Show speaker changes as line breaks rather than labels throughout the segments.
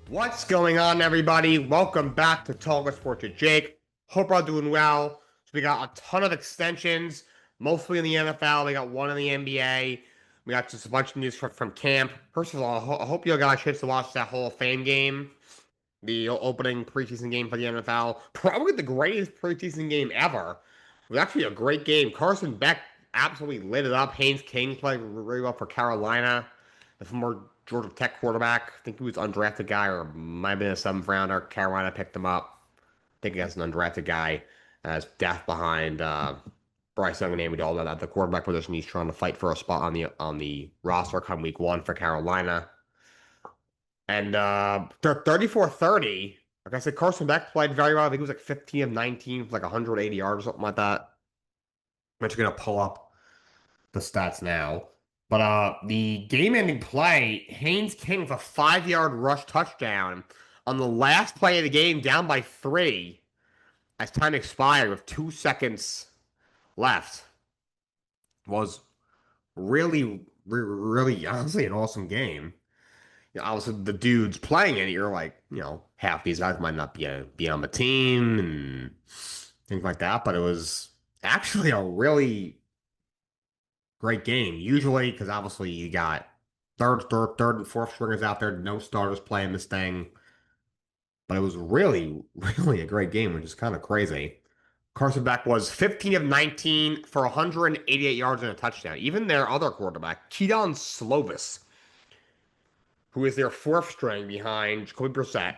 What's going on, everybody? Welcome back to Talkin Sports with Jake. Hope we're all doing well. So we got a ton of extensions, mostly in the NFL. We got one in the NBA. We got just a bunch of news from camp. First of all, I hope you all got a chance to watch that Hall of Fame game, the opening preseason game for the NFL. Probably the greatest preseason game ever. It was actually a great game. Carson Beck absolutely lit it up. Haynes King played really well for Carolina, the former Georgia Tech quarterback. I think he was an undrafted guy or might have been a seventh rounder. Carolina picked him up. I think he was an undrafted guy as death behind Bryce Young and Amy Dalton at the quarterback position. He's trying to fight for a spot on the roster come week one for Carolina. And 34-30. Like I said, Carson Beck played very well. I think it was like 15 of 19 for like 180 yards or something like that. I'm actually going to pull up the stats now. But the game-ending play, Haynes King with a 5-yard rush touchdown on the last play of the game, down by 3, as time expired with 2 seconds left, was really honestly an awesome game. Obviously, the dudes playing it, you're like, half these guys might not be on the team and things like that, but it was actually a really great game. Usually, because obviously you got third, and fourth stringers out there, no starters playing this thing. But it was really a great game, which is kind of crazy. Carson Beck was 15 of 19 for 188 yards and a touchdown. Even their other quarterback, Keaton Slovis, who is their fourth string behind Jacoby Brissett,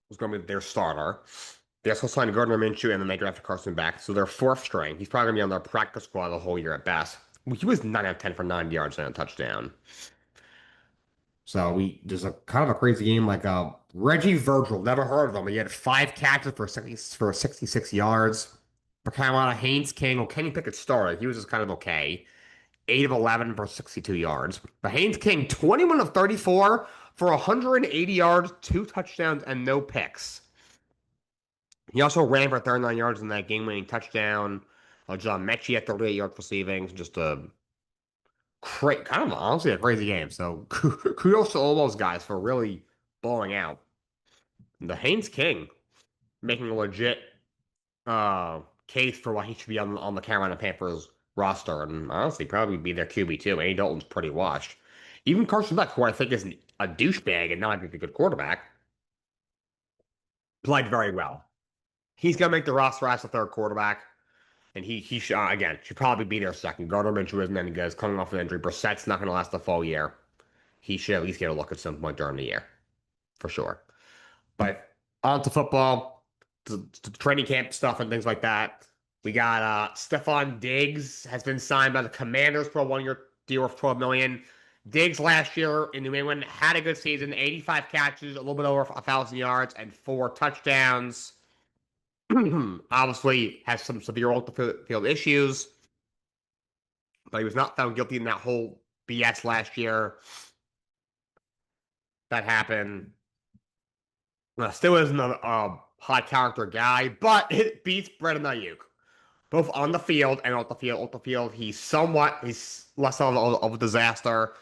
was going to be their starter. They also signed Gardner Minshew, and then they drafted Carson Beck. So their fourth string. He's probably going to be on their practice squad the whole year at best. He was 9 out of 10 for 90 yards and a touchdown. So there's a kind of a crazy game like Reggie Virgil, never heard of him. He had 5 catches for 66 yards. For Carolina, Haynes King, well, Kenny Pickett started. He was just kind of okay. 8 of 11 for 62 yards. But Haynes King, 21 of 34 for 180 yards, 2 touchdowns, and no picks. He also ran for 39 yards in that game-winning touchdown. John Mechie at 38 yards receiving. Just a kind of honestly a crazy game. So kudos to all those guys for really balling out. The Haynes King making a legit case for why he should be on the Carolina Panthers roster, and honestly probably be their QB too. Andy Dalton's pretty washed. Even Carson Beck, who I think is a douchebag and not a good quarterback, played very well. He's gonna make the roster as the third quarterback. And he should, again, should probably be their second. Gardner Minshew isn't any good. He's coming off an injury. Brissett's not going to last the full year. He should at least get a look at some point during the year, for sure. But on to football, the training camp stuff and things like that. We got Stephon Diggs has been signed by the Commanders for a 1-year deal worth $12 million. Diggs last year in New England had a good season, 85 catches, a little bit over 1,000 yards, and 4 touchdowns. Obviously has some severe off-the-field issues, but he was not found guilty in that whole BS last year that happened. Still isn't a high character guy, but it beats Brandon Ayuk, both on the field and off the field. Off the field, he's less of a disaster,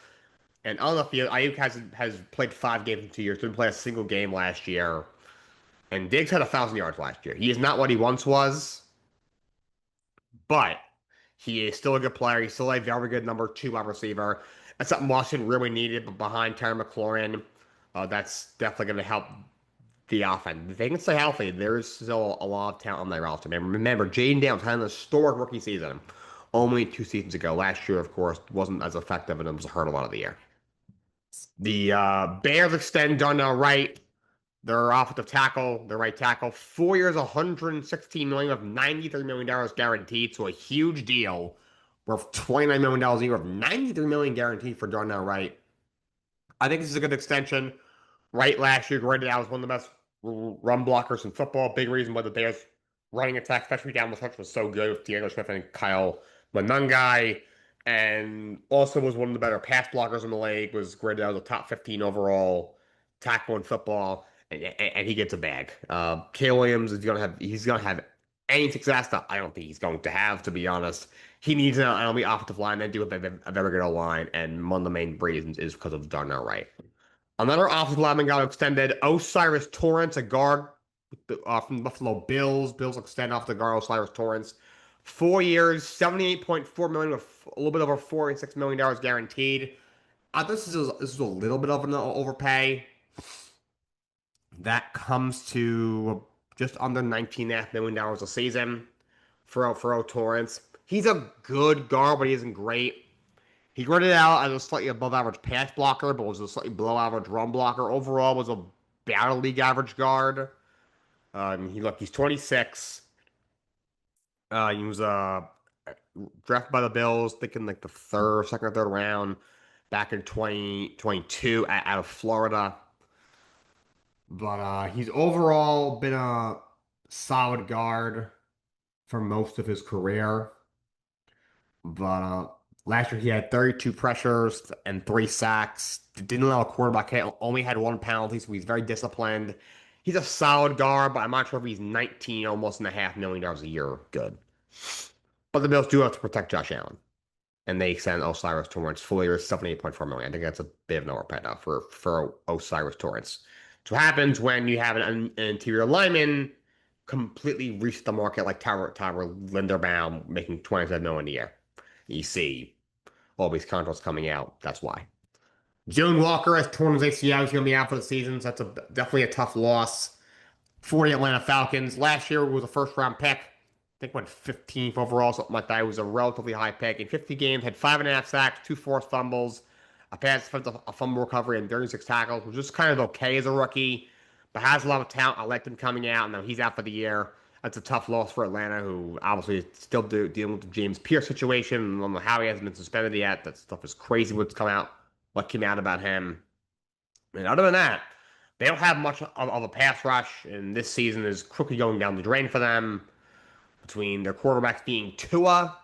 and on the field, Ayuk has played 5 games in 2 years. Didn't play a single game last year. And Diggs had 1,000 yards last year. He is not what he once was, but he is still a good player. He's still a very good number 2 wide receiver. That's something Washington really needed, but behind Terry McLaurin, that's definitely going to help the offense. If they can stay healthy, there's still a lot of talent on their roster. Man, remember, Jaden Daniels had an historic rookie season only 2 seasons ago. Last year, of course, wasn't as effective and was hurt a lot of the year. The Bears extend Darnell Wright. Their offensive tackle, their right tackle, 4 years, $116 million of $93 million guaranteed, so a huge deal worth $29 million a year of $93 million guaranteed for Darnell Wright. I think this is a good extension. Wright last year graded out as one of the best run blockers in football. Big reason why the Bears running attack, especially down the stretch, was so good with Diego Smith and Kyle Monangai, and also was one of the better pass blockers in the league. Was graded out as a top 15 overall tackle in football. And he gets a bag. Kale Williams is he's gonna have any success that I don't think he's going to have, to be honest. He needs an offensive line. They do have a very good line, and one of the main reasons is because of Darnell Wright. Another offensive lineman got extended. Osiris Torrance, a guard from Buffalo Bills. Bills extend off the guard Osiris Torrance. 4 years, 78.4 million with a little bit over $46 million guaranteed. This is a little bit of an overpay. That comes to just under $19.5 million a season for Torrance. He's a good guard, but he isn't great. He graded out as a slightly above average pass blocker, but was a slightly below average run blocker. Overall, was about a league average guard. He's 26. He was drafted by the Bills, thinking like the second or third round, back in 2022 out of Florida. But he's overall been a solid guard for most of his career. But last year he had 32 pressures and 3 sacks. Didn't allow a quarterback hit. Only had one penalty, so he's very disciplined. He's a solid guard, but I'm not sure if he's 19, almost and a half million dollars a year good. But the Bills do have to protect Josh Allen, and they send Osiris Torrance full year 78.4 million. I think that's a bit of an overpay now for Osiris Torrance. So what happens when you have an interior lineman completely reach the market like Tyler Linderbaum making 27 million a year? You see all these contracts coming out. That's why. June Walker has torn his ACL. He's going to be out for the season. So that's definitely a tough loss for the Atlanta Falcons. Last year was a first round pick. I think went 15th overall, something like that. It was a relatively high pick. In 50 games, had 5.5 sacks, 2 forced fumbles, a pass, a fumble recovery, and 36 tackles, which is kind of okay as a rookie, but has a lot of talent. I liked him coming out, and now he's out for the year. That's a tough loss for Atlanta, who obviously is still dealing with the James Pierce situation. I don't know how he hasn't been suspended yet. That stuff is crazy what came out about him. And other than that, they don't have much of a pass rush, and this season is quickly going down the drain for them between their quarterbacks being Tua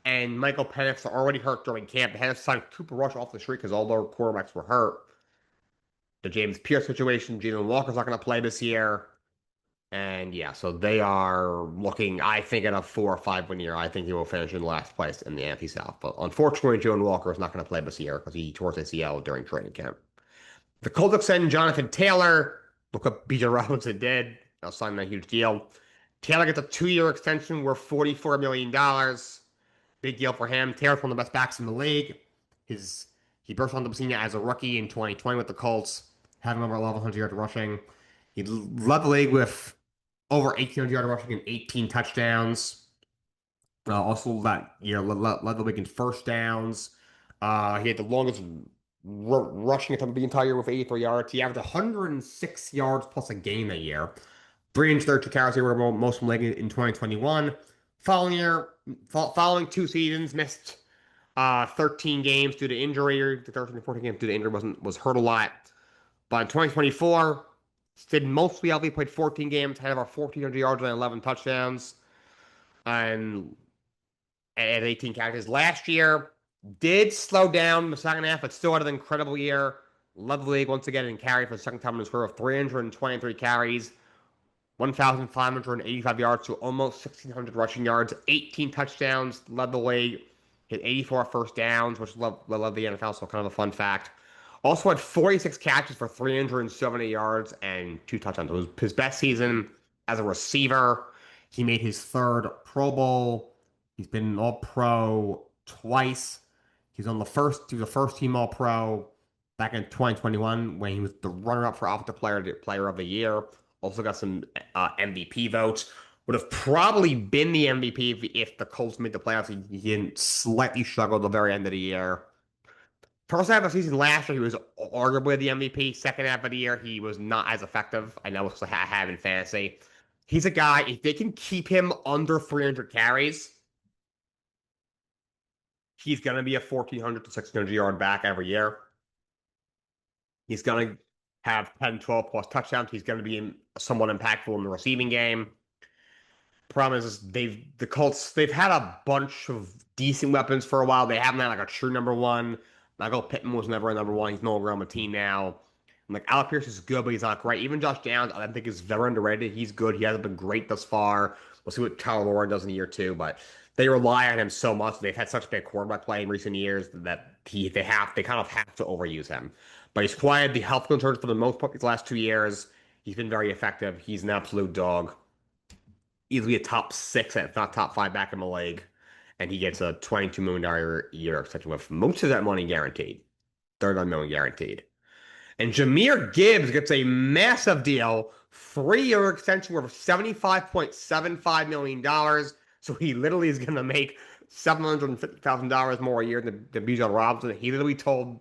and Michael Penix are already hurt during camp. They had to sign Cooper Rush off the street because all their quarterbacks were hurt. The James Pierce situation, Jalen Walker's not going to play this year. And yeah, so they are looking, I think, at a 4 or 5 win year. I think he will finish in last place in the NFC South. But unfortunately, Jalen Walker is not going to play this year because he tore his ACL during training camp. The Colts extend Jonathan Taylor. Look what B.J. Robinson did. They'll sign that huge deal. Taylor gets a 2-year extension worth $44 million. Big deal for him. Taylor's one of the best backs in the league. He burst onto the scene as a rookie in 2020 with the Colts, having over 1,100 yards rushing. He led the league with over 1,800 yards rushing and 18 touchdowns. Also that year led the league in first downs. He had the longest rushing attempt of the entire year with 83 yards. He averaged 106 yards plus a game that year. 332 carries here were most from the league in 2021. Following 2 seasons, missed 13 games due to injury. The 13 to 14 games due to injury was hurt a lot. But in 2024, stayed mostly healthy, played 14 games, had over 1,400 yards and 11 touchdowns, and had 18 catches. Last year, did slow down in the second half, but still had an incredible year. Led the league once again in carry for the second time in his career of 323 carries, 1,585 yards to almost 1,600 rushing yards, 18 touchdowns, led the league, hit 84 first downs, which led the NFL, so kind of a fun fact. Also had 46 catches for 370 yards and 2 touchdowns. It was his best season as a receiver. He made his 3rd Pro Bowl. He's been an All-Pro twice. He was a first team All-Pro back in 2021 when he was the runner-up for Offensive Player of the Year. Also got some MVP votes. Would have probably been the MVP if the Colts made the playoffs. He didn't slightly struggle at the very end of the year. First half of the season last year, he was arguably the MVP. Second half of the year, he was not as effective. I know it's I have in fantasy. He's a guy, if they can keep him under 300 carries, he's going to be a 1,400 to 1,600 yard back every year. He's going to have 10, 12 plus touchdowns. He's going to be somewhat impactful in the receiving game. Problem is, the Colts, they've had a bunch of decent weapons for a while. They haven't had like a true number one. Michael Pittman was never a number one. He's no longer on the team now. And like Alec Pierce is good, but he's not great. Even Josh Downs, I think, is very underrated. He's good. He hasn't been great thus far. We'll see what Tyler Warren does in year 2, but they rely on him so much. They've had such bad quarterback play in recent years that they kind of have to overuse him. But he's quieted the health concerns for the most part these last 2 years. He's been very effective. He's an absolute dog. Easily a top six, if not top five back in the league. And he gets a $22 million a year extension with most of that money guaranteed. 39 million guaranteed. And Jahmyr Gibbs gets a massive deal, 3 year extension worth $75.75 million. So he literally is going to make $750,000 more a year than Bijan Robinson. He literally told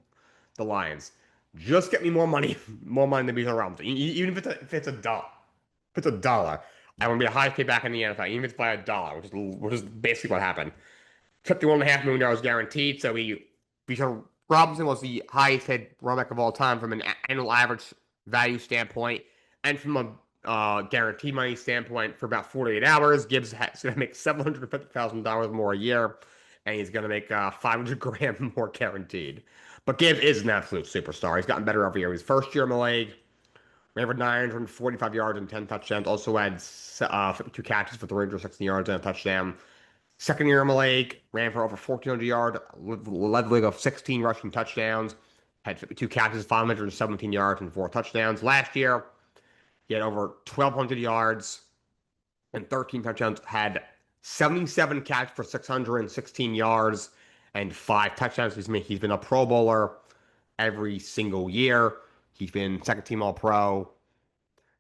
the Lions, just get me more money, more money than Bijan Robinson. Even if it's a dollar. If it's a dollar, I want to be the highest paid back in the NFL, even if it's by a dollar, which is basically what happened. $51.5 million guaranteed. So Bijan Robinson was the highest paid running back of all time from an annual average value standpoint, and from a guarantee money standpoint for about 48 hours. Gibbs is going to make $750,000 more a year, and he's going to make 500 grand more guaranteed. But Gibbs is an absolute superstar. He's gotten better every year. His first year in the league, ran for 945 yards and 10 touchdowns. Also had 52 catches for 316 yards and a touchdown. Second year in the league, ran for over 1,400 yards, led the league of 16 rushing touchdowns, had 52 catches, 517 yards, and 4 touchdowns. Last year, he had over 1,200 yards and 13 touchdowns, had 77 catches for 616 yards and 5 touchdowns. He's been a Pro Bowler every single year. He's been second team All Pro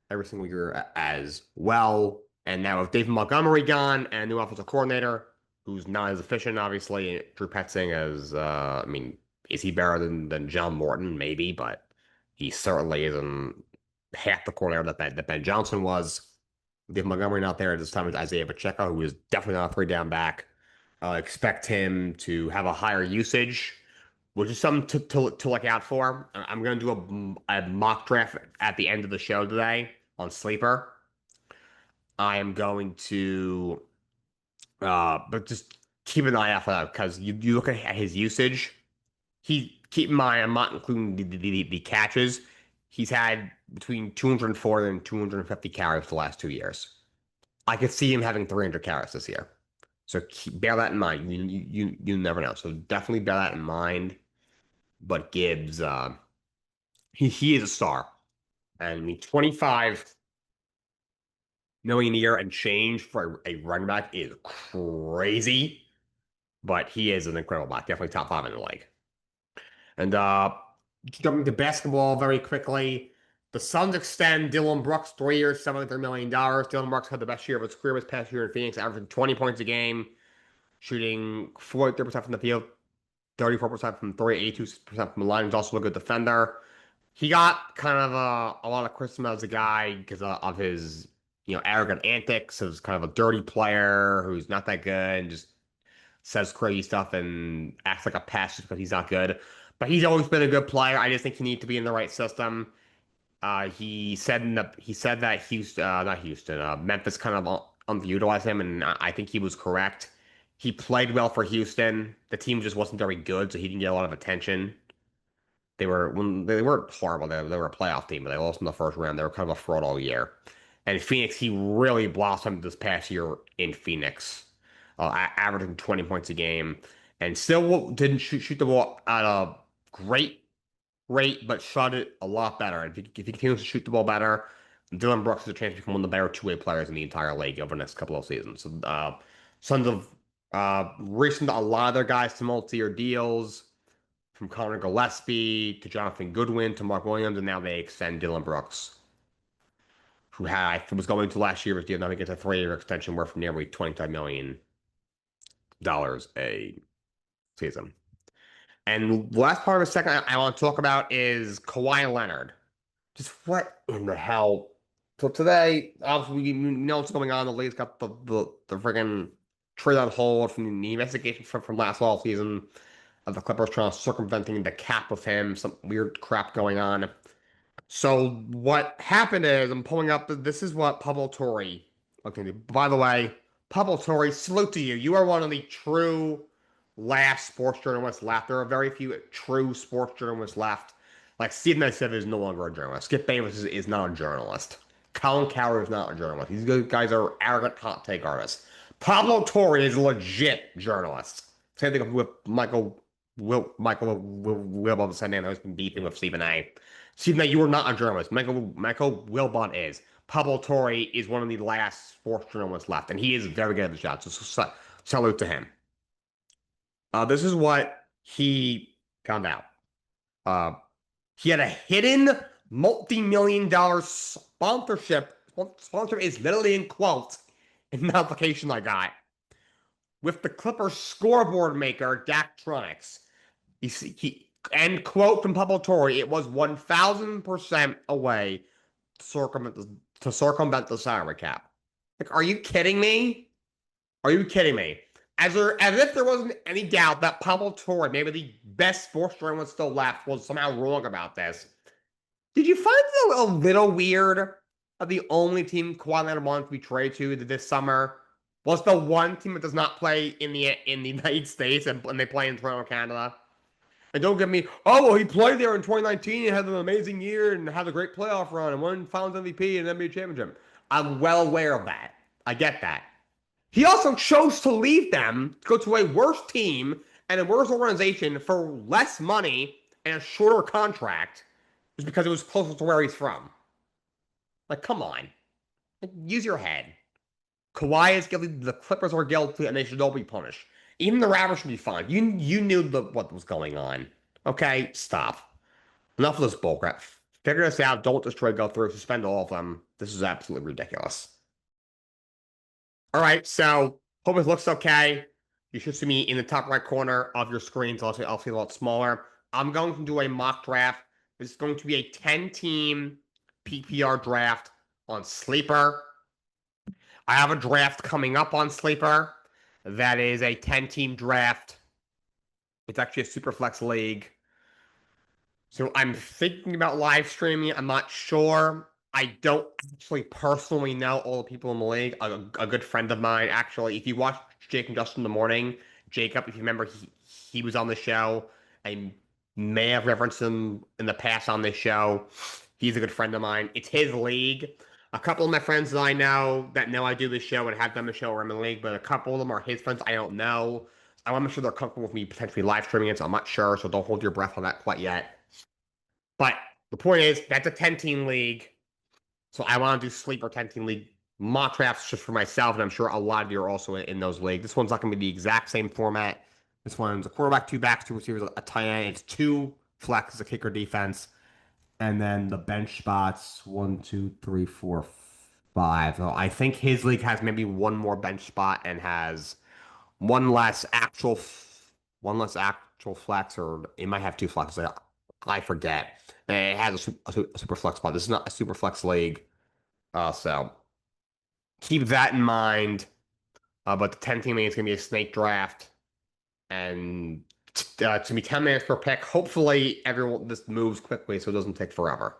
every single year as well. And now with David Montgomery gone and a new offensive coordinator, who's not as efficient, obviously, Drew Petzing is he better than John Morton? Maybe, but he certainly isn't half the coordinator that Ben Johnson was. David Montgomery not there at this time is Isaiah Pacheco, who is definitely not a three down back. Expect him to have a higher usage, which is something to look out for. I'm going to do a mock draft at the end of the show today on Sleeper. I am going to, but just keep an eye out for that because you look at his usage. Keep in mind, I'm not including the catches. He's had between 240 and 250 carries the last 2 years. I could see him having 300 carries this year. So bear that in mind. You never know. So definitely bear that in mind. But Gibbs, he is a star, and 25 million a year and change for a running back is crazy. But he is an incredible back, definitely top five in the league. And jumping to basketball very quickly, the Suns extend Dillon Brooks 3 years, $73 million. Dillon Brooks had the best year of his career this past year in Phoenix, averaging 20 points a game, shooting 43% from the field, 34% from three, 82% from the line. He's also a good defender. He got kind of a lot of criticism as a guy because of his arrogant antics. He was kind of a dirty player who's not that good and just says crazy stuff and acts like a pest just because he's not good. But he's always been a good player. I just think he needs to be in the right system. He said that Memphis kind of underutilized him, and I think he was correct. He played well for Houston. The team just wasn't very good, so he didn't get a lot of attention. They weren't horrible. They were a playoff team, but they lost in the first round. They were kind of a fraud all year. And Phoenix, he really blossomed this past year in Phoenix, averaging 20 points a game, and still didn't shoot the ball at a great rate, but shot it a lot better. If he continues to shoot the ball better, Dillon Brooks has a chance to become one of the better two-way players in the entire league over the next couple of seasons. So, Suns have recently a lot of their guys to multi-year deals, from Connor Gillespie to Jonathan Goodwin to Mark Williams, and now they extend Dillon Brooks, who was going to last year's deal. Now he gets a 3 year extension worth nearly $25 million a season. And the last part of the second I want to talk about is Kawhi Leonard. Just what in the hell? So today, obviously, we know what's going on. The league's got the friggin' trade on hold from the investigation from last fall season of the Clippers trying to circumventing the cap of him. Some weird crap going on. So what happened is, I'm pulling up, this is what Pablo Torre looked into. By the way, Pablo Torre, salute to you. You are one of the true last sports journalists left. There are very few true sports journalists left. Like Stephen A. Smith is no longer a journalist. Skip Bayless is not a journalist. Colin Cowherd is not a journalist. These guys are arrogant hot take artists. Pablo Torre is a legit journalist. Same thing with Michael Wilbon who's been beefing with Stephen A. Stephen A, you are not a journalist. Michael Wilbon is. Pablo Torre is one of the last sports journalists left, and he is very good at the job. So salute to him. This is what he found out. Uh, he had a hidden multi-million dollar sponsorship. Sponsor is literally in quotes in the application I got with the Clippers scoreboard maker Daktronics. He end quote from Pablo Torre. It was 1,000% away to circumvent the salary cap. Like, are you kidding me? Are you kidding me? As if there wasn't any doubt that Pablo Torre, maybe the best sports journalist still left, was somehow wrong about this. Did you find it a little weird that the only team Kawhi Leonard wanted to be traded to this summer was the one team that does not play in the United States and they play in Toronto, Canada? And don't get me, oh, well, he played there in 2019 and had an amazing year and had a great playoff run and won Finals MVP and NBA championship. I'm well aware of that. I get that. He also chose to leave them to go to a worse team and a worse organization for less money and a shorter contract just because it was closer to where he's from. Like, come on. Like, use your head. Kawhi is guilty, the Clippers are guilty, and they should all be punished. Even the Raptors should be fined. You knew what was going on. Okay? Stop. Enough of this bullcrap. Figure this out. Don't destroy go through. Suspend all of them. This is absolutely ridiculous. All right, so hope it looks okay. You should see me in the top right corner of your screen, so I'll see a lot smaller. I'm going to do a mock draft. This is going to be a 10-team PPR draft on Sleeper. I have a draft coming up on Sleeper that is a 10-team draft. It's actually a super flex league. So I'm thinking about live streaming. I'm not sure. I don't actually personally know all the people in the league. A good friend of mine, actually, if you watch Jake and Justin in the morning, Jacob, if you remember, he was on the show. I may have referenced him in the past on this show. He's a good friend of mine. It's his league. A couple of my friends that I know I do this show and have done the show are in the league, but a couple of them are his friends I don't know. I want to make sure they're comfortable with me potentially live streaming it, so I'm not sure, so don't hold your breath on that quite yet. But the point is, that's a 10-team league. So I want to do sleeper 10-team league mock drafts just for myself, and I'm sure a lot of you are also in those leagues. This one's not going to be the exact same format. This one's a quarterback, two backs, two receivers, a tight end. It's two flex, a kicker defense. And then the bench spots, 1, 2, 3, 4, 5. So I think his league has maybe one more bench spot and has one less actual flex, or it might have two flexes. I forget. It has a super flex spot. This is not a super flex league, so keep that in mind. But the 10-team league is going to be a snake draft, and it's going to be 10 minutes per pick. Hopefully, this moves quickly so it doesn't take forever.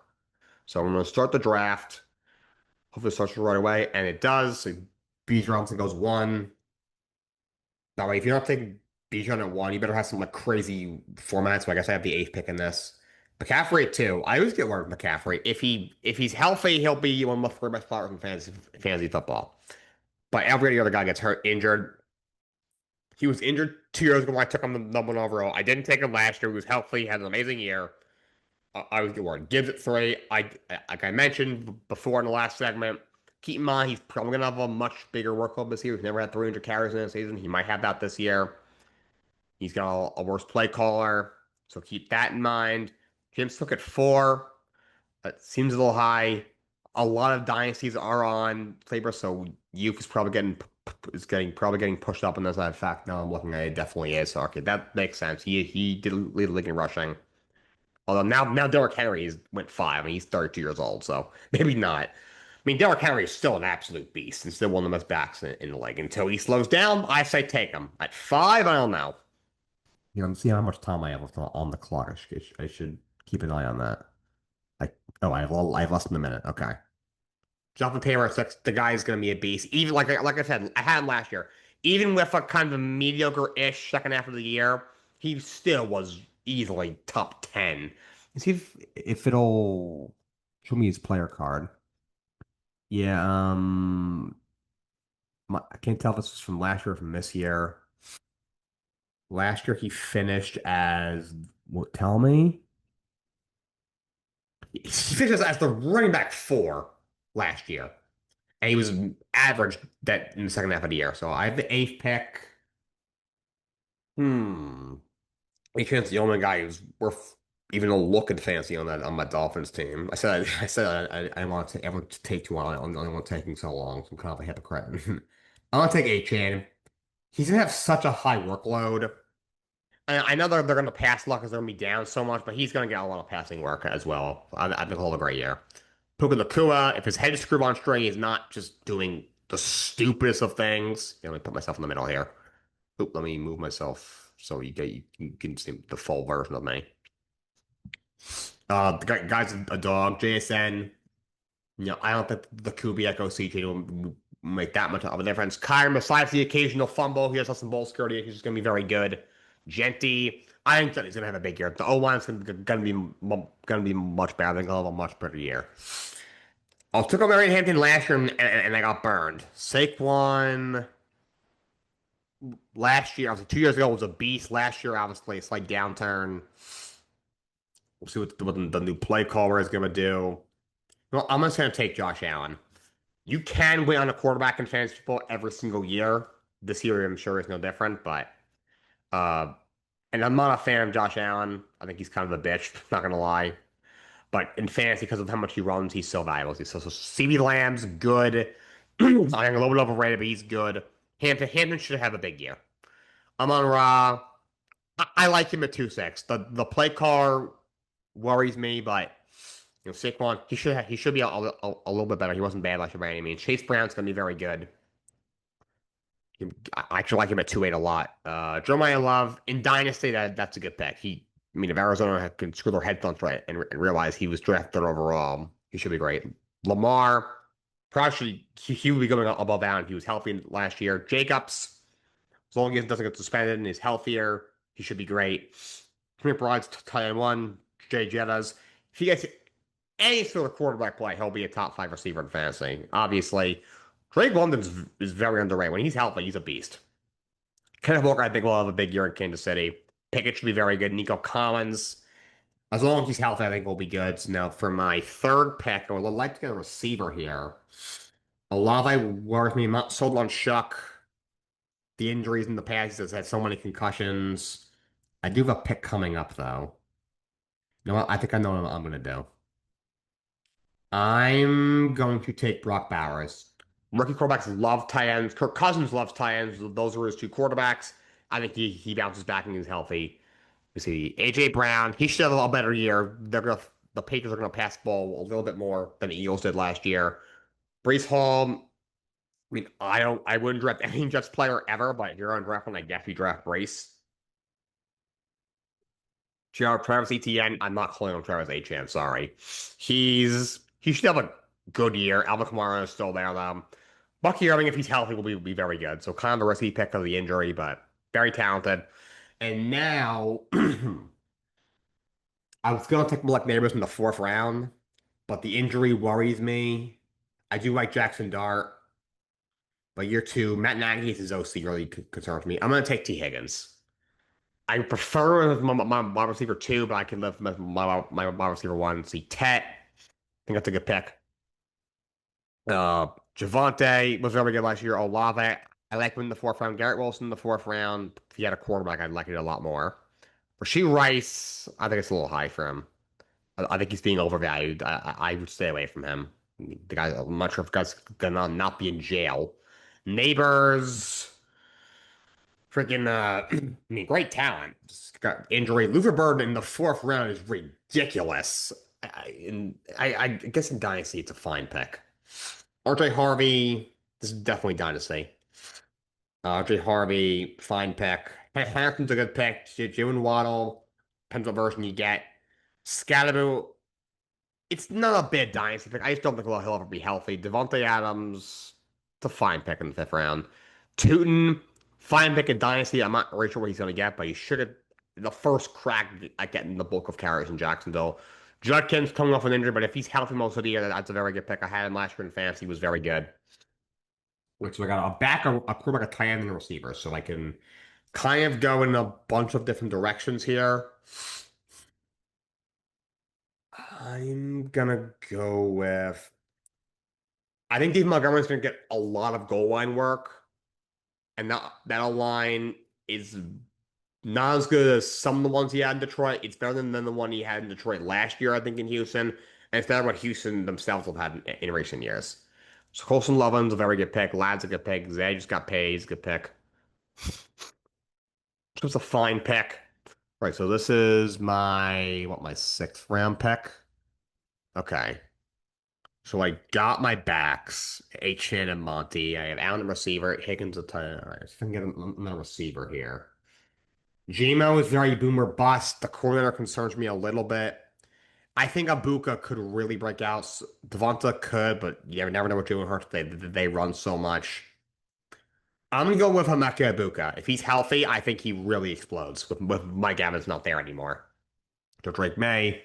So I'm going to start the draft. Hopefully, it starts right away, and it does. So B. Johnson goes 1. That way, if you're not taking Bijan at 1, you better have some like crazy formats. So I guess I have the 8th pick in this. McCaffrey at 2. I always get worried with McCaffrey. If he's healthy, he'll be one of the 4 best players in fantasy football. But every other guy gets hurt, injured. He was injured 2 years ago when I took him the number 1 overall. I didn't take him last year. He was healthy, had an amazing year. I was get worried. Gibbs at 3. Like I mentioned before in the last segment, keep in mind he's probably gonna have a much bigger workload this year. He's never had 300 carries in a season. He might have that this year. He's got a worse play caller, so keep that in mind. Jim's took at 4. That seems a little high. A lot of dynasties are on Faber, so Youth is probably getting pushed up in this. In fact, now I'm looking at it, it definitely is. So okay, that makes sense. He did lead the league in rushing. Although now Derrick Henry went 5, and he's 32 years old, so maybe not. I mean, Derrick Henry is still an absolute beast and still one of the best backs in the league. Until he slows down, I say take him. At 5, I don't know. I'm seeing how much time I have left on the clock. I should keep an eye on that. I have less than a minute. Okay. Jonathan Taylor, the guy is going to be a beast. Even like I said, I had him last year. Even with a kind of a mediocre-ish second half of the year, he still was easily top 10. Let's see if it'll show me his player card. Yeah, I can't tell if this was from last year or from this year. Last year he finished as what? Tell me. He finished as the running back four last year, and he was average that in the second half of the year. So I have the eighth pick. Hmm. A the only guy who's worth even a look at fancy on that on my Dolphins team. I want to ever take too long. I only want taking so long. So I'm kind of a hypocrite. I want to take A-Chan. He's gonna have such a high workload. I know they're gonna pass luck is gonna be down so much, but he's gonna get a lot of passing work as well. I think he'll have a great year. Puka Nakua, if his head is screwed on string, he's not just doing the stupidest of things. Let me put myself in the middle here. Oop, let me move myself so you can see the full version of me. The guy's a dog. JSN. I don't think the Kubiak OCG will make that much of a difference. Kyron, besides the occasional fumble, he has some ball security. He's going to be very good. Genty, I think that he's going to have a big year. The O-line is going to be much better. I think he'll have a much better year. I took over Hampton last year and I got burned. Saquon last year, obviously 2 years ago, was a beast. Last year, obviously, a slight downturn. We'll see what the new play caller is going to do. Well, I'm just going to take Josh Allen. You can win on a quarterback in fantasy football every single year. This year, I'm sure, is no different, but uh, and I'm not a fan of Josh Allen. I think he's kind of a bitch, not gonna lie. But in fantasy, because of how much he runs, he's so valuable. So CB Lamb's good. I think a little bit overrated, but he's good. Hampton should have a big year. Amon Ra, I like him at 2.6. The play car worries me, but Saquon, he should be a little bit better. He wasn't bad last year by any means. Chase Brown's gonna be very good. I actually like him at 2.8 a lot. Jeremiah Love in Dynasty, that's a good pick. If Arizona can screw their headphones right and realize he was drafted overall, he should be great. Lamar, probably he would be going above that if he was healthy last year. Jacobs, as long as he doesn't get suspended and is healthier, he should be great. Trent Broad's tight end one. Jay Jettas. If he gets any sort of quarterback play, he'll be a top five receiver in fantasy. Obviously, Drake London is very underrated. When he's healthy, he's a beast. Kenneth Walker, I think, will have a big year in Kansas City. Pickett should be very good. Nico Collins, as long as he's healthy, I think will be good. So now for my third pick, I would like to get a receiver here. Olave worries me. I'm not sold on Shuck. The injuries in the past, he's had so many concussions. I do have a pick coming up, though. You know what? I think I know what I'm going to do. I'm going to take Brock Bowers. Rookie quarterbacks love tight ends. Kirk Cousins loves tight ends. Those are his two quarterbacks. I think he bounces back and he's healthy. We see AJ Brown. He should have a better year. The Patriots are gonna pass the ball a little bit more than the Eagles did last year. Brees Hall. I wouldn't draft any Jets player ever, but if you're on draft one, I definitely draft Brace. Travis Etienne. I'm not calling him Travis Etienne. Sorry. He should have a good year. Alvin Kamara is still there though. Bucky Irving, if he's healthy, will be very good. So kind of a risky pick of the injury, but very talented. And now I was going to take Malik Neighbors in the fourth round, but the injury worries me. I do like Jackson Dart, but year two, Matt Nagy's his OC really concerns me. I'm going to take T. Higgins. I prefer my wide receiver two, but I can live with my wide receiver one. See, Tet, I think that's a good pick. Javante was very good last year. Olave, I like him in the fourth round. Garrett Wilson in the fourth round. If he had a quarterback, I'd like it a lot more. Rasheed Rice, I think it's a little high for him. I think he's being overvalued. I would stay away from him. The guy, I'm not sure if the guy's gonna not be in jail. Neighbors, freaking, great talent. Just got injury. Luther Burden in the fourth round is ridiculous. I guess in Dynasty, it's a fine pick. RJ Harvey, this is definitely Dynasty. RJ Harvey, fine pick. Harrison's a good pick. Jalen Waddle, depends what version you get. Scalaboo, it's not a bad dynasty pick. I just don't think he'll ever be healthy. Devontae Adams, it's a fine pick in the fifth round. Tootin, fine pick in dynasty. I'm not really sure what he's going to get, but he should have the first crack at getting the bulk of carries in Jacksonville. Judkins coming off an injury, but if he's healthy most of the year, that's a very good pick. I had him last year in fantasy. He was very good. Which so I got a back, a quarterback, a tight end, and a receiver. So I can kind of go in a bunch of different directions here. I'm gonna go with. I think Dave Montgomery's gonna get a lot of goal line work, and that line is not as good as some of the ones he had in Detroit. It's better than the one he had in Detroit last year, I think, in Houston. And it's better what Houston themselves have had in recent years. So Colson Loveland's a very good pick. Ladd's a good pick. Zay just got paid. He's a good pick. It was a fine pick. Right, so this is my sixth round pick? Okay. So I got my backs, H-Chan and Monty. I have Allen at receiver, Higgins at tight end. All right, so I can get another receiver here. Gmo is very boomer bust. The coordinator concerns me a little bit. I think Abuka could really break out. Devonta could, but you never know what Jalen Hurts. They run so much. I'm gonna go with Hameka Abuka. If he's healthy, I think he really explodes. With Mike Evans not there anymore. So Drake May,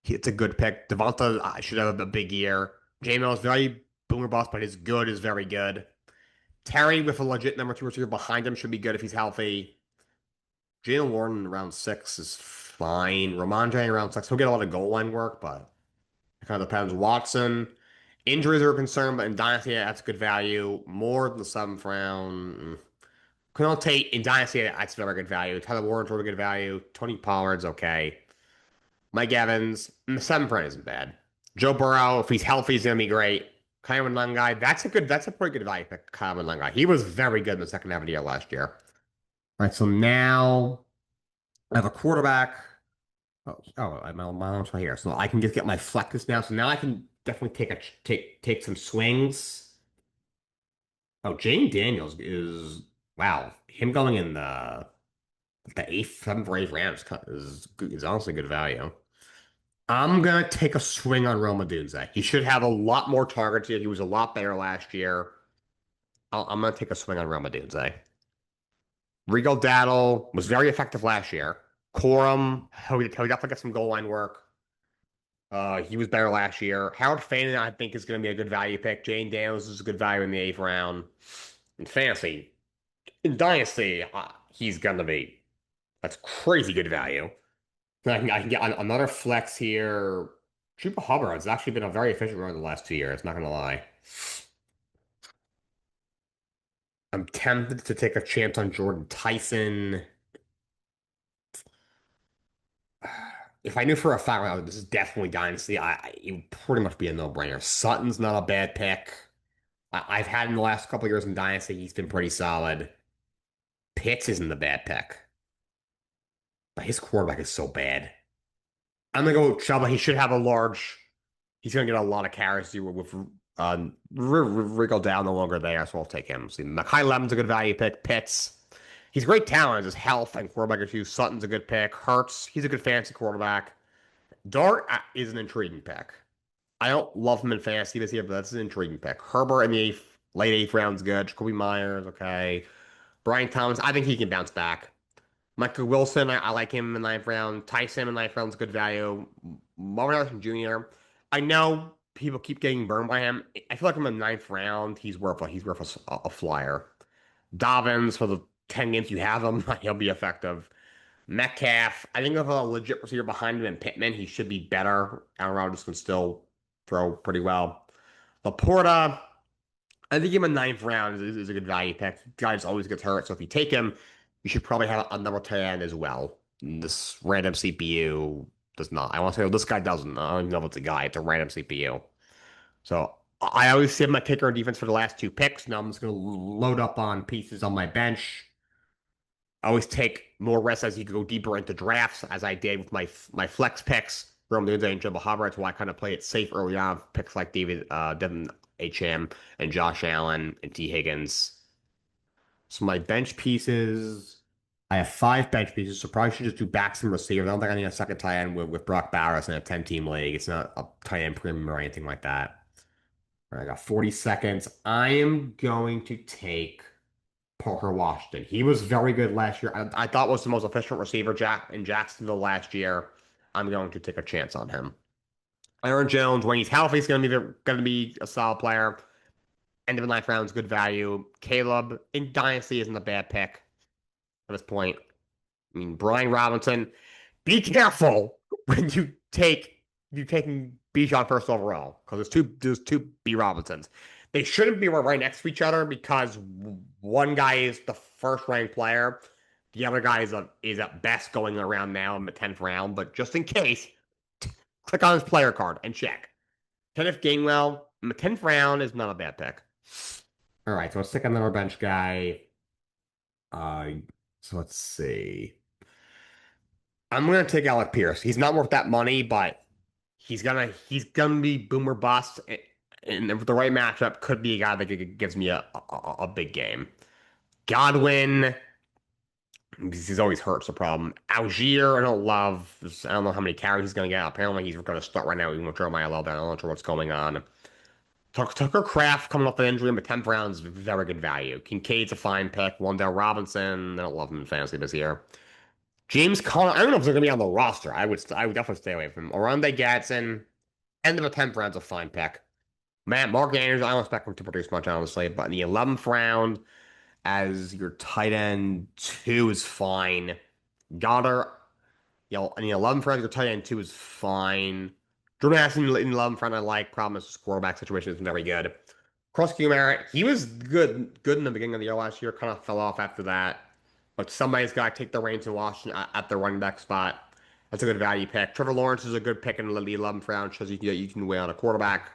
it's a good pick. Devonta should have a big year. J-Mo is very boomer bust, but his good is very good. Terry with a legit number two receiver behind him should be good if he's healthy. Jalen Warren in round six is fine. Ramondre in round six, he'll get a lot of goal line work, but it kind of depends. Watson, injuries are a concern, but in Dynasty, that's good value. More than the seventh round. Kunal Tate in Dynasty, that's very good value. Tyler Warren's really good value. Tony Pollard's okay. Mike Evans, the seventh round isn't bad. Joe Burrow, if he's healthy, he's gonna be great. Kyron Lungai, that's a pretty good value pick. Kyron Lungai, he was very good in the second half of the year last year. All right, so now I have a quarterback. My alarm's right here, so I can just get my flex now. So now I can definitely take some swings. Oh, Jane Daniels is wow. Him going in the eighth, seventh, or eighth round is honestly good value. I'm gonna take a swing on Roma Dunze. He should have a lot more targets here. He was a lot better last year. I'm gonna take a swing on Roma Dunze. Regal Daddle was very effective last year. Corum, he definitely got some goal line work. He was better last year. Howard Faden, I think, is going to be a good value pick. Jane Daniels is a good value in the eighth round. In fantasy, in Dynasty, he's going to be that's crazy good value. I can get another flex here. Chuba Hubbard has actually been a very efficient runner the last 2 years. Not going to lie. I'm tempted to take a chance on Jordan Tyson. If I knew for a fact, oh, this is definitely Dynasty, it would pretty much be a no-brainer. Sutton's not a bad pick. I've had him the last couple of years in Dynasty. He's been pretty solid. Pitts isn't a bad pick, but his quarterback is so bad. I'm gonna go with Chuba. He should have a large. He's gonna get a lot of carries with Rico down no longer there, so I'll take him. See, Makai Lemon's a good value pick. Pitts, he's great talent. His health and quarterback issues. Sutton's a good pick. Hurts, he's a good fantasy quarterback. Dart is an intriguing pick. I don't love him in fantasy this year, but that's an intriguing pick. Herbert in the late eighth round's good. Jacoby Myers, okay. Brian Thomas, I think he can bounce back. Michael Wilson, I like him in the ninth round. Tyson in the ninth round's good value. Marvin Harrison Jr. I know people keep getting burned by him. I feel like in the ninth round, he's worth a flyer. Dobbins for the 10 games you have him, he'll be effective. Metcalf, I think with a legit receiver behind him and Pittman, he should be better. Aaron Rodgers can still throw pretty well. Laporta, I think him in ninth round is a good value pick. Guy just always gets hurt, so if you take him, you should probably have a number 10 as well. This random CPU does not. I want to say, oh, this guy doesn't. I don't even know if it's a guy. It's a random CPU. So I always save my kicker and defense for the last two picks. Now I'm just going to load up on pieces on my bench. I always take more rest as you go deeper into drafts, as I did with my flex picks. Rome Dunze and Jimbo Hubbard. That's why I kind of play it safe early on. Picks like Devin HM and Josh Allen and T. Higgins. So my bench pieces, I have five bench pieces, so probably should just do backs and receivers. I don't think I need a second tight end with Brock Bowers in a 10-team league. It's not a tight end premium or anything like that. All right, I got 40 seconds. I am going to take Parker Washington. He was very good last year. I thought was the most efficient receiver in Jacksonville last year. I'm going to take a chance on him. Aaron Jones, when he's healthy, he's going to be a solid player. End of the ninth round is good value. Caleb in Dynasty isn't a bad pick at this point. I mean, Brian Robinson. Be careful when you taking Bijan first overall because there's two B Robinsons. They shouldn't be right next to each other because one guy is the first ranked player, the other guy is at best going around now in the 10th round. But just in case, click on his player card and check. Kenneth Gainwell in the 10th round is not a bad pick. All right, so let's stick another bench guy. Uh, so let's see. I'm gonna take Alec Pierce. He's not worth that money, but he's gonna be boomer bust, and with the right matchup, could be a guy that gives me a big game. Godwin, he's always hurt's the problem. Algier, I don't love. I don't know how many carries he's gonna get. Apparently, he's gonna start right now, even with Jeremiah Love. I'm not sure what's going on. Tucker Kraft coming off the injury in the 10th round is very good value. Kincaid's a fine pick. Wandale Robinson, I don't love him in fantasy this year. James Conner, I don't know if they're going to be on the roster. I would definitely stay away from him. Oronde Gadsden, end of the 10th round's a fine pick. Mark Andrews, I don't expect him to produce much, honestly, but in the 11th round, as your tight end, two is fine. Goddard, in the 11th round, your tight end, two is fine. Jordan Addison in the 11th round, I like. Problem is, his quarterback situation isn't very good. Cross Kumar, he was good in the beginning of the year last year, kind of fell off after that. But somebody's got to take the reins in Washington at the running back spot. That's a good value pick. Trevor Lawrence is a good pick in the 11th round. Shows you can weigh on a quarterback.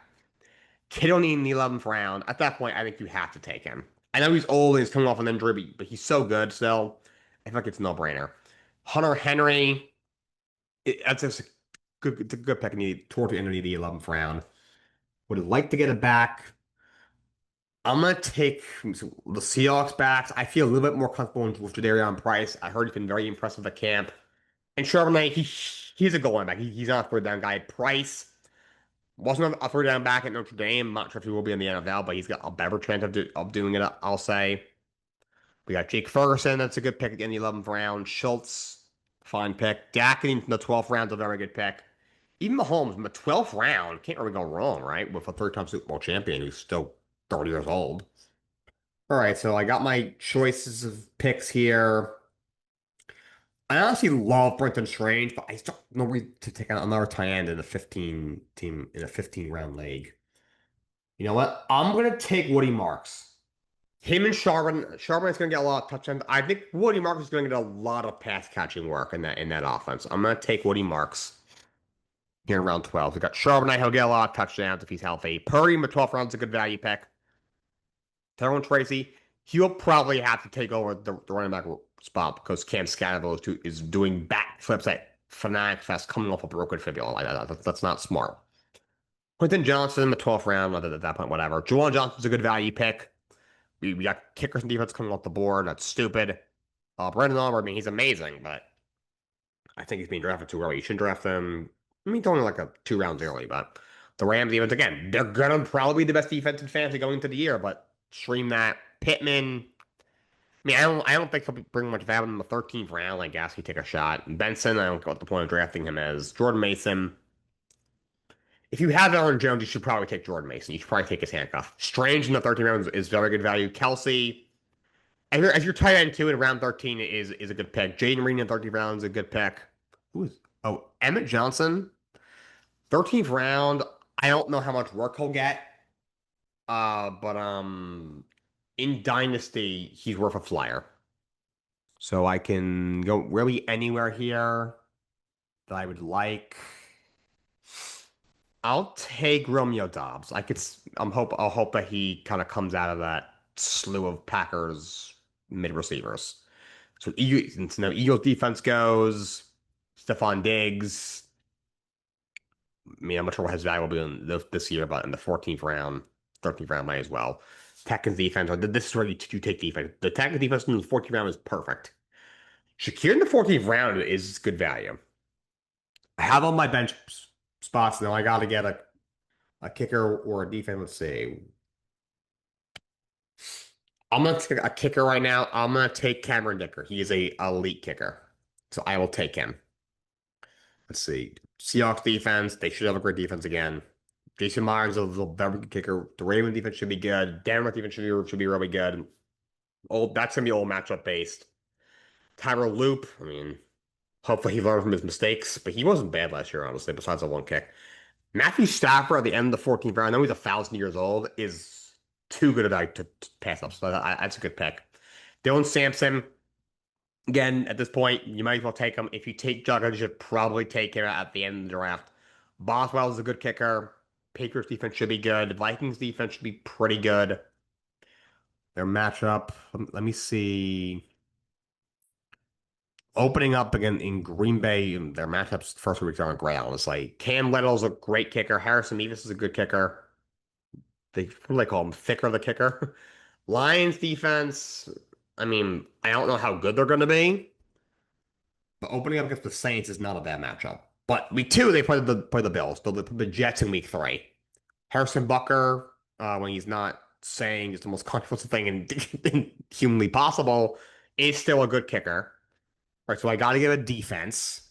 Kittle in the 11th round. At that point, I think you have to take him. I know he's old and he's coming off an injury, but he's so good still. I feel like it's a no-brainer. Hunter Henry, that's just it's a good pick toward the end of the 11th round. Would like to get it back. I'm gonna take the Seahawks backs. I feel a little bit more comfortable with Jadarian Price. I heard he's been very impressive at camp. And Charbonnet, he's a goal line back. He's not a third down guy. Price wasn't a third down back at Notre Dame. I'm not sure if he will be in the NFL, but he's got a better chance of doing it, I'll say. We got Jake Ferguson. That's a good pick in the 11th round. Schultz, fine pick. Dak in the 12th round is a very good pick. Even Mahomes in the 12th round can't really go wrong, right? With a third-time Super Bowl champion who's still 30 years old. All right, so I got my choices of picks here. I honestly love Brenton Strange, but I still don't know where to take out another tight end in a 15 round league. You know what? I'm gonna take Woody Marks. Him and Charbon is gonna get a lot of touchdowns. I think Woody Marks is gonna get a lot of pass catching work in that offense. I'm gonna take Woody Marks here in round 12. We got Charbonnet, he'll get a lot of touchdowns if he's healthy. Purdy in the 12th round is a good value pick. Tyrone Tracy, he'll probably have to take over the running back spot because Cam Scatterville is doing backflips at Fanatic Fest coming off a broken fibula. Like that's not smart. Quentin Johnson in the 12th round, at that point, whatever. Juwan Johnson's a good value pick. We got kickers and defense coming off the board. That's stupid. Brandon Oliver, I mean, he's amazing, but I think he's being drafted too early. You shouldn't draft him. I mean, he's only like 2 rounds early, but the Rams defense, again, they're going to probably be the best defense in fantasy going into the year, but stream that. Pittman, I mean, I don't think he'll bring much value in the 13th round. I guess he take a shot. Benson, I don't get what the point of drafting him is. Jordan Mason. If you have Aaron Jones, you should probably take Jordan Mason. You should probably take his handcuff. Strange in the 13th round is very good value. Kelsey, as your tight end two in round 13 is a good pick. Jaden Reed in the 13th round is a good pick. Emmett Johnson, 13th round. I don't know how much work he'll get. But in Dynasty, he's worth a flyer. So I can go really anywhere here that I would like. I'll take Romeo Dobbs. I'll hope that he kind of comes out of that slew of Packers mid receivers. So since Eagles defense goes, Stephon Diggs. I mean, I'm not sure what his value will be in this year, but in the 14th round, 13th round might as well. Texans defense. This is where you take defense. The Texans defense in the 14th round is perfect. Shakir in the 14th round is good value. I have on my bench spots now. I got to get a kicker or a defense. Let's see. I'm gonna take a kicker right now. I'm gonna take Cameron Dicker. He is a elite kicker, so I will take him. Let's see. Seahawks defense. They should have a great defense again. Jason Myers is a very good kicker. The Ravens defense should be good. Denver defense should be really good. That's gonna be all matchup based. Tyler Loop, I mean, hopefully he learned from his mistakes, but he wasn't bad last year, honestly, besides the one kick. Matthew Stafford at the end of the 14th round, I know he's 1,000 years old, is too good a guy to pass up. So that's a good pick. Dylan Sampson, again, at this point, you might as well take him. If you take Jugger, you should probably take him at the end of the draft. Boswell is a good kicker. Patriots defense should be good. Vikings defense should be pretty good. Their matchup, let me see. Opening up again in Green Bay, their matchups first 2 weeks aren't great, honestly. Cam Little's a great kicker. Harrison Mevis is a good kicker. What do they call him? Thicker the kicker. Lions defense, I mean, I don't know how good they're going to be, but opening up against the Saints is not a bad matchup. But week 2, they play the Bills. They'll play the Jets in week 3. Harrison Bucker, when he's not saying just the most controversial thing in humanly possible, is still a good kicker. Right, so I got to give a defense.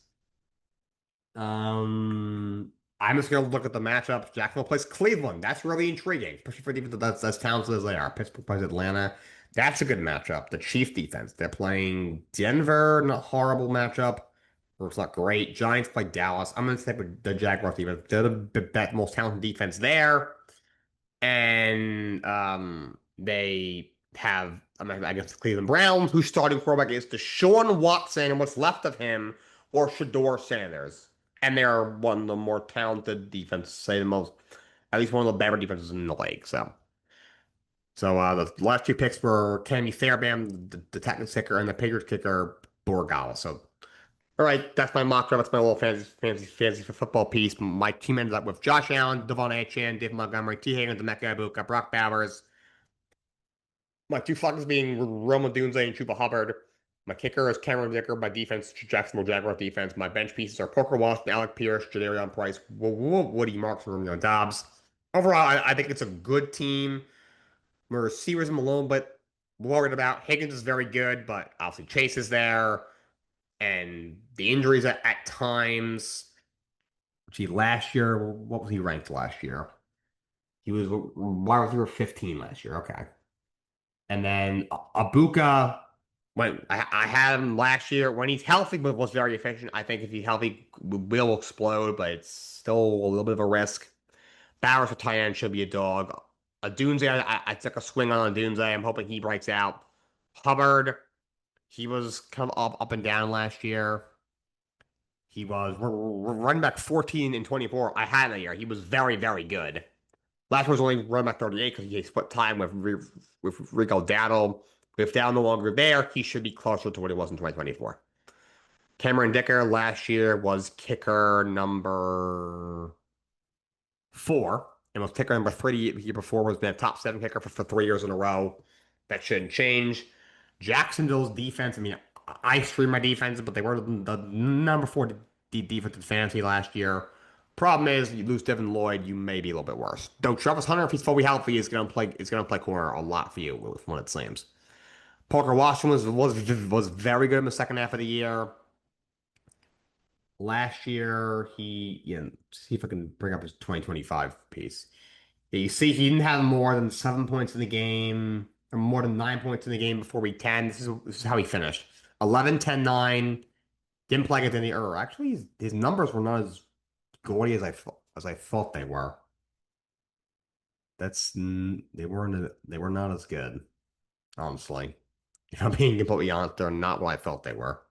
I'm just gonna look at the matchup. Jacksonville plays Cleveland. That's really intriguing, especially for defense that's as talented as they are. Pittsburgh plays Atlanta. That's a good matchup. The Chiefs defense. They're playing Denver, not a horrible matchup. Or it's not great. Giants play Dallas. I'm gonna stick with the Jaguars defense. They're the most talented defense there. And they have, I guess, the Cleveland Browns, whose starting quarterback is Deshaun Watson, and what's left of him, or Shador Sanders. And they're one of the more talented defenses, say the most, at least one of the better defenses in the league. So the last 2 picks were Kenny Fairbairn, the Texans kicker, and the Patriots kicker, Borgala. So, all right, that's my mock draft. That's my little fantasy for football piece. My team ended up with Josh Allen, Devon Achane, David Montgomery, T. Higgins, Emeka Ibuka, Brock Bowers. My 2 flags being Roma Dunze and Chuba Hubbard. My kicker is Cameron Dicker. My defense, Jacksonville Jaguars defense. My bench pieces are Parker Washington, Alec Pierce, Jadarian Price, Woody Marks, Romeo Dobbs. Overall, I think it's a good team. My receivers I'm a little bit worried about. Higgins is very good, but obviously Chase is there. And the injuries at times. Gee, last year, what was he ranked last year? He was wide receiver 15 last year. Okay. And then Abuka, when I had him last year, when he's healthy, but was very efficient. I think if he's healthy, will explode, but it's still a little bit of a risk. Bowers for tight end should be a dog. Adunze, I took a swing on Adunze. I'm hoping he breaks out. Hubbard, he was kind of up and down last year. He was running back 14 and 24. I had that year. He was very, very good. Last year was only running back 38 because he split time with Rico Dowdle. If Dowdle no longer there, he should be closer to what he was in 2024. Cameron Dicker last year was kicker number 4 and was kicker number 3 the year before. Was the top 7 kicker for 3 years in a row. That shouldn't change. Jacksonville's defense. I mean, I stream my defense, but they were the number 4 defense in fantasy last year. Problem is, you lose Devin Lloyd, you may be a little bit worse. Though Travis Hunter, if he's fully healthy, is gonna play corner a lot for you with one it seems. Parker Washington was very good in the second half of the year. Last year, see if I can bring up his 2025 piece. Yeah, you see, he didn't have more than 7 points in the game, or more than 9 points in the game before week 10. This is how he finished: 11, 10, 9. Didn't play against any error. Actually, his numbers were not as gaudy as I thought they were. They were not as good, honestly. If I'm being completely honest, they're not what I felt they were.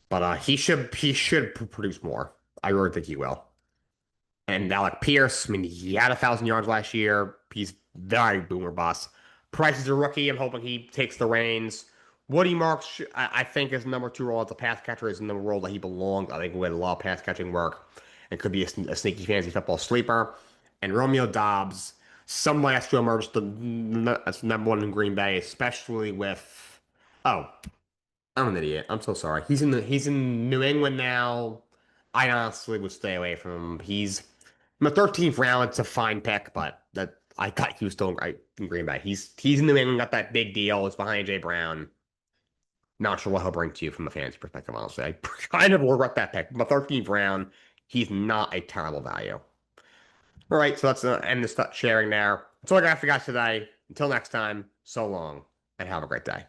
But he should produce more. I really think he will. And Alec Pierce, I mean, he had 1,000 yards last year. He's very boomer bust. Price is a rookie. I'm hoping he takes the reins. Woody Marks, I think his number 2 role as a pass catcher is in the role that he belongs. I think we had a lot of pass catching work and could be a sneaky fantasy football sleeper. And Romeo Dobbs, somebody has to emerge as number 1 in Green Bay, especially with. Oh, I'm an idiot. I'm so sorry. He's in New England now. I honestly would stay away from him. He's in the 13th round. It's a fine pick, but that I thought he was still in Green Bay. He's in New England. Got that big deal. It's behind Jay Brown. Not sure what he'll bring to you from a fantasy perspective, honestly. I kind of regret that pick. From the 13th round, he's not a terrible value. All right, so let's end this sharing there. That's all I got for you guys today. Until next time, so long and have a great day.